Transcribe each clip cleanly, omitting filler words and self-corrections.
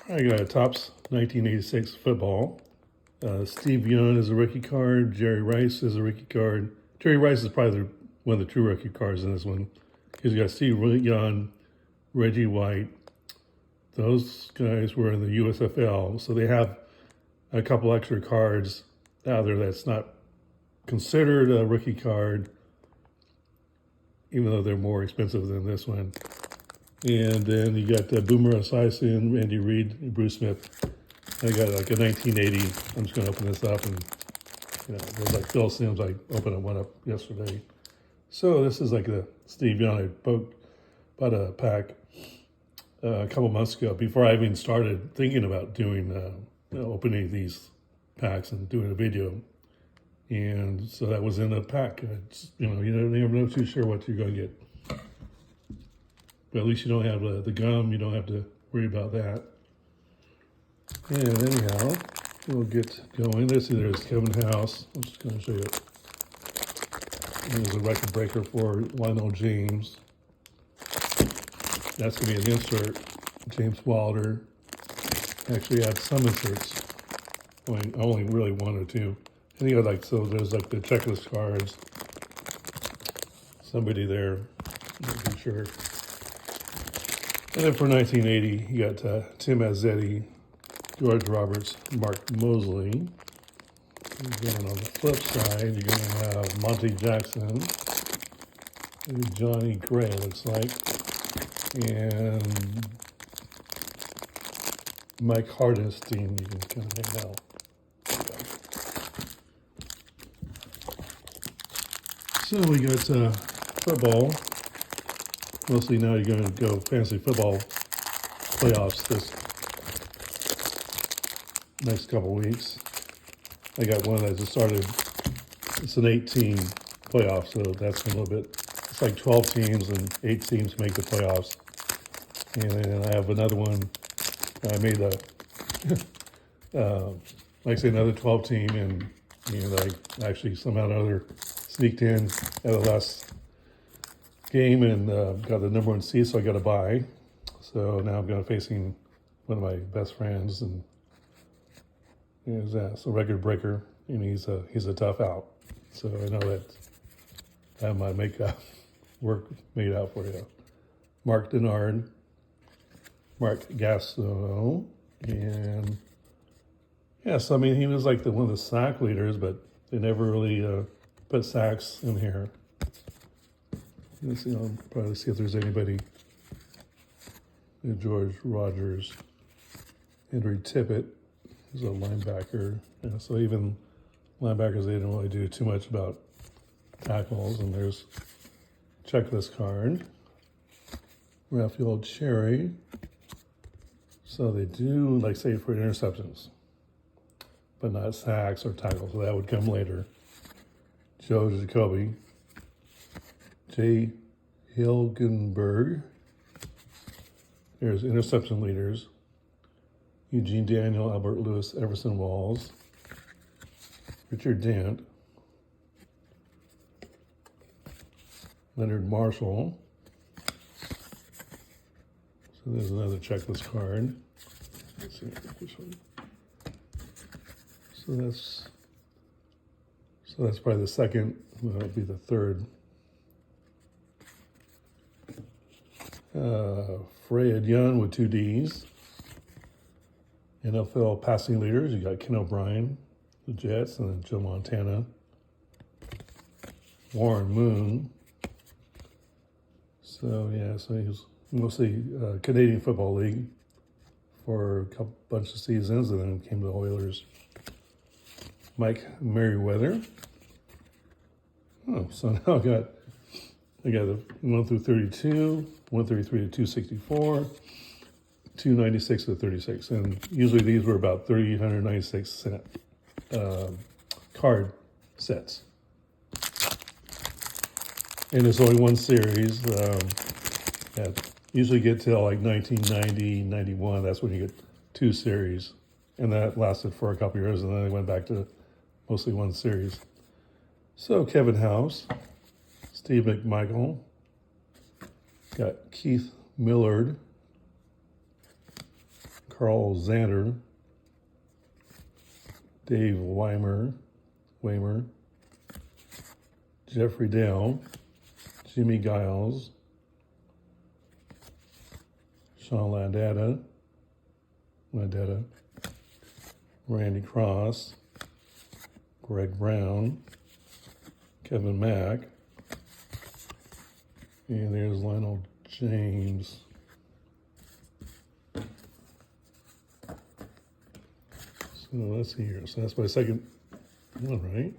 I got a Topps 1986 football. Steve Young is a rookie card. Jerry Rice is a rookie card. Jerry Rice is probably one of the true rookie cards in this one. Because you got Steve Young, Reggie White. Those guys were in the USFL, so they have a couple extra cards out there that's not considered a rookie card, even though they're more expensive than this one. And then you got Boomer Esiason, Andy Reid, Bruce Smith. I got like a 1980. I'm just going to open this up, and it was like Phil Sims. I opened one up yesterday. So this is like the Steve Young. I bought a pack a couple months ago before I even started thinking about doing opening these packs and doing a video. And so that was in the pack. You never know too sure what you're going to get. But at least you don't have the gum. You don't have to worry about that. And anyhow, we'll get going. There's Kevin House. I'm just going to show you. There's a record breaker for Lionel James. That's going to be an insert. James Wilder. Actually, I have some inserts. Only really one or two. And you got there's like the checklist cards. Somebody there, not too sure. And then for 1980, you got Tim Azzetti, George Roberts, Mark Mosley. And then on the flip side, you're going to have Monty Jackson, Johnny Gray, looks like, and Mike Hardenstein. You can kind of hang out. So we got football. Mostly now you're going to go fantasy football playoffs this next couple weeks. I got one that just started. It's an 8-team playoff, so that's a little bit. It's like 12 teams and 8 teams make the playoffs. And then I have another one. I made another 12 team, and I actually somehow or another sneaked in at the last game and got the number 1 seed, so I got a bye. So now I'm going to facing one of my best friends, and it's a record breaker, and he's a tough out. So I know that I have my work made out for you. Mark Denard, Mark Gasso, and so he was like one of the sack leaders, but they never really put sacks in here. Let's see, I'll probably see if there's anybody. George Rogers, Henry Tippett is a linebacker. So even linebackers, they don't really do too much about tackles. And there's checklist card. Raphael Cherry. So they do, say, for interceptions, but not sacks or tackles. So that would come later. Joe Jacoby. Jay Hilgenberg. There's interception leaders. Eugene Daniel, Albert Lewis, Everson Walls. Richard Dent. Leonard Marshall. So there's another checklist card. Let's see this one. So that's probably the second. Well, that'll be the third. Fred Young with 2 Ds. NFL passing leaders, you got Ken O'Brien, the Jets, and then Joe Montana. Warren Moon. So he was mostly Canadian Football League for a bunch of seasons, and then came to the Oilers. Mike Merriweather. Oh, so now I got the 1 through 32, 133 to 264, 296 to 36. And usually these were about 396 card sets. And there's only one series. Usually get till like 1990, 91. That's when you get 2 series. And that lasted for a couple years, and then they went back to mostly 1 series. So Kevin House. Steve McMichael, got Keith Millard, Carl Zander, Dave Weimer, Jeffrey Dale, Jimmy Giles, Sean Landetta, Randy Cross, Greg Brown, Kevin Mack, and there's Lionel James. So let's see here. So that's my second one, right?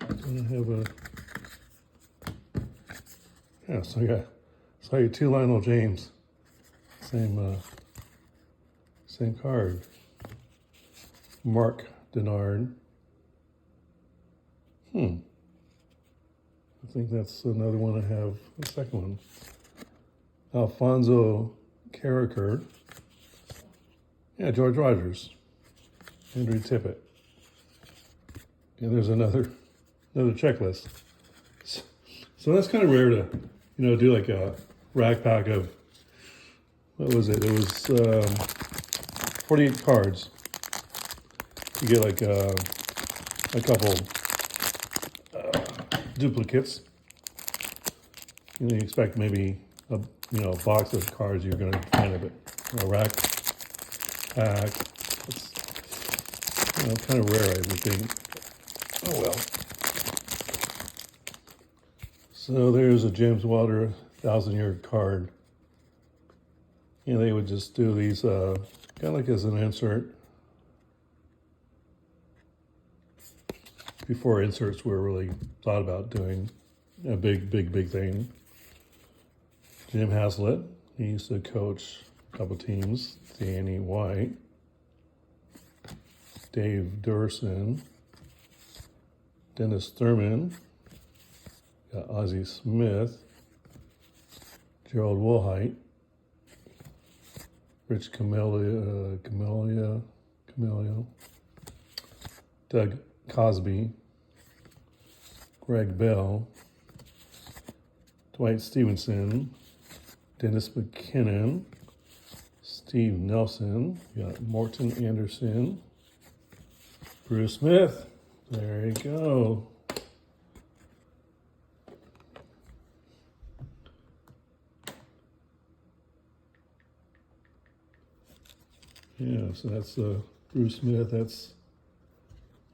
I have a so I got two Lionel James, same card. Mark Denard. I think that's another one I have. The second one. Alfonso Carricker. Yeah, George Rogers. Andrew Tippett. And there's another checklist. So that's kind of rare to, do like a rack pack of, what was it? It was 48 cards. You get like a couple duplicates. You expect maybe a box of cards you're going to find a rack pack. It's kind of rare, I would think. Oh well. So there's a James Wilder 1,000-year card. They would just do these kind of like as an insert. Before inserts were really thought about doing a big thing. Jim Haslett, he used to coach a couple teams. Danny White, Dave Durson, Dennis Thurman, got Ozzie Smith, Gerald Wilhite, Rich Camellia, Doug Cosby, Greg Bell, Dwight Stevenson, Dennis McKinnon, Steve Nelson, you got Morton Anderson, Bruce Smith. There you go. Yeah, so that's Bruce Smith. That's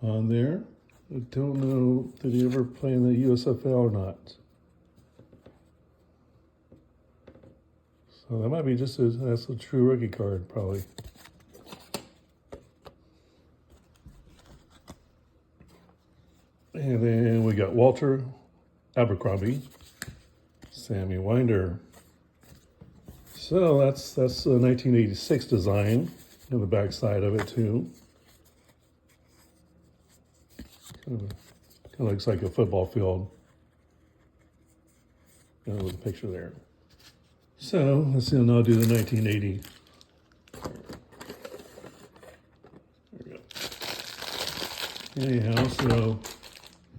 on there. I don't know, did he ever play in the USFL or not? So that might be that's a true rookie card, probably. And then we got Walter Abercrombie, Sammy Winder. So that's a 1986 design on the back side of it too. Kind of looks like a football field. With a picture there. So let's see. I'll do the 1980. There we go. Anyhow, so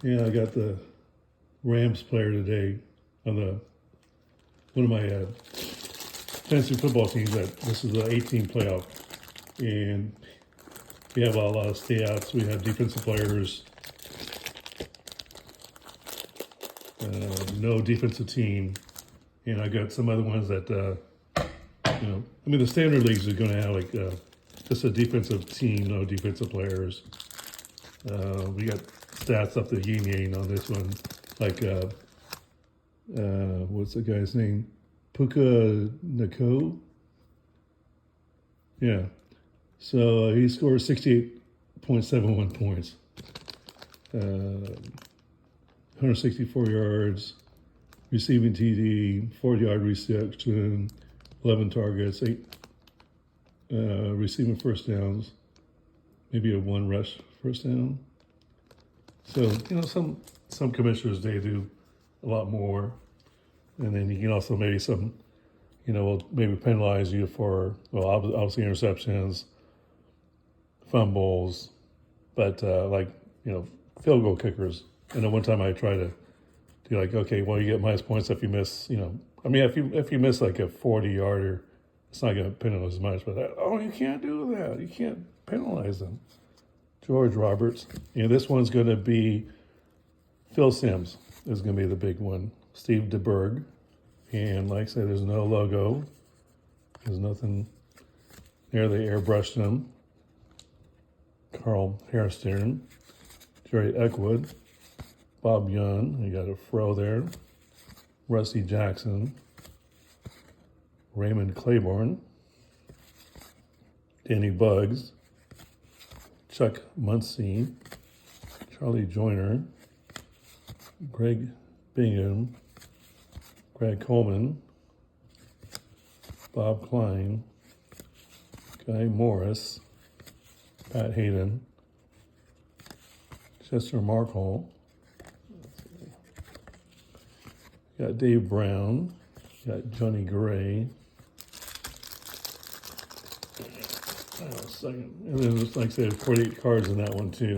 I got the Rams player today on one of my fantasy football teams. This is the 18 playoff, and we have a lot of stayouts. We have defensive players. No defensive team, and I got some other ones that the standard leagues are going to have like just a defensive team, no defensive players. We got stats up the yin on this one, like what's the guy's name? Puka Nako. Yeah, so he scored 68.71 points. 164 yards, receiving TD, 40-yard reception, 11 targets, 8 receiving first downs, maybe a 1 rush first down. So, some commissioners, they do a lot more. And then you can also maybe will maybe penalize you for, obviously interceptions, fumbles, but field goal kickers. And then one time I tried to do you get minus points if you miss, if you miss like a 40-yarder, It's not going to penalize much, but you can't do that. You can't penalize them. George Roberts. This one's going to be Phil Simms is going to be the big one. Steve DeBerg. And like I said, there's no logo. There's nothing there. They airbrushed him. Carl Hairston. Jerry Eckwood. Bob Young. You got a fro there. Rusty Jackson. Raymond Claiborne. Danny Bugs. Chuck Muncie. Charlie Joyner. Greg Bingham. Greg Coleman. Bob Klein. Guy Morris. Pat Hayden. Chester Markle. Got Dave Brown. Got Johnny Gray. Hang on a second. And then, like I said, 48 cards in that one, too.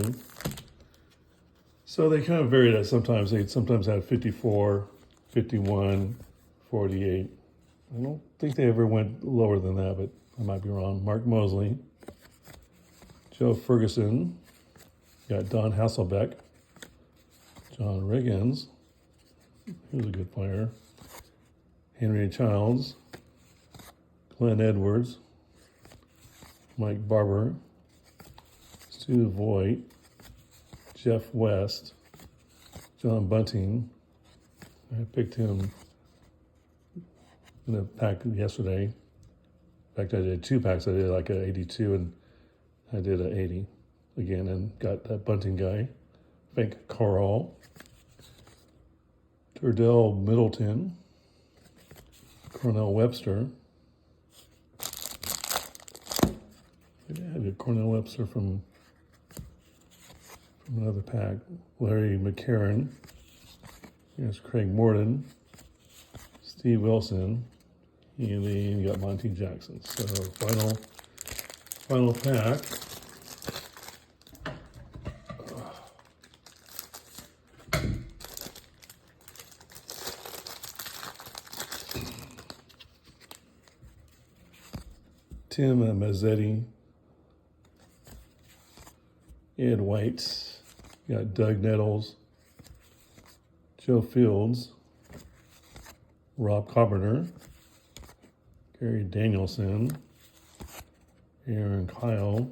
So they kind of varied that sometimes. They sometimes had 54, 51, 48. I don't think they ever went lower than that, but I might be wrong. Mark Mosley. Joe Ferguson. Got Don Hasselbeck. John Riggins. He was a good player. Henry Childs. Glenn Edwards. Mike Barber. Stu Voigt. Jeff West. John Bunting. I picked him in a pack yesterday. In fact, I did 2 packs. I did like an 82 and I did an 80 again and got that Bunting guy. Frank Carl. Turdell Middleton. Cornell Webster. I did Cornell Webster from another pack. Larry McCarron. Here's Craig Morden. Steve Wilson. And then you got Monty Jackson. So final pack. Tim Mazzetti. Ed White. You got Doug Nettles. Joe Fields. Rob Carpenter. Gary Danielson. Aaron Kyle.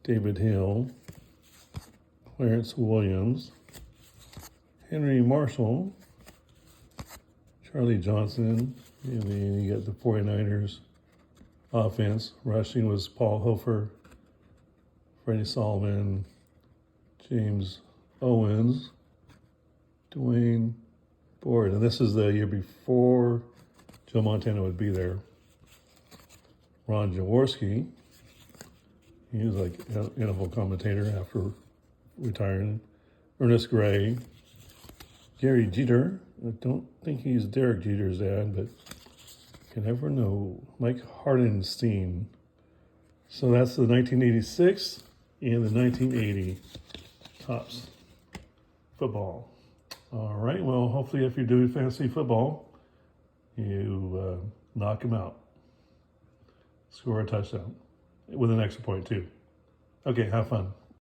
David Hill. Clarence Williams. Henry Marshall. Charlie Johnson. And then you got the 49ers offense. Rushing was Paul Hofer. Freddie Solomon, James Owens, Dwayne Board. And this is the year before Joe Montana would be there. Ron Jaworski. He was like an NFL commentator after retiring. Ernest Gray. Gary Jeter. I don't think he's Derek Jeter's dad, but you never know. Mike Hardenstein. So that's the 1986 and the 1980 Topps football. All right, well, hopefully if you're doing fantasy football, you knock him out. Score a touchdown with an extra point, too. Okay, have fun.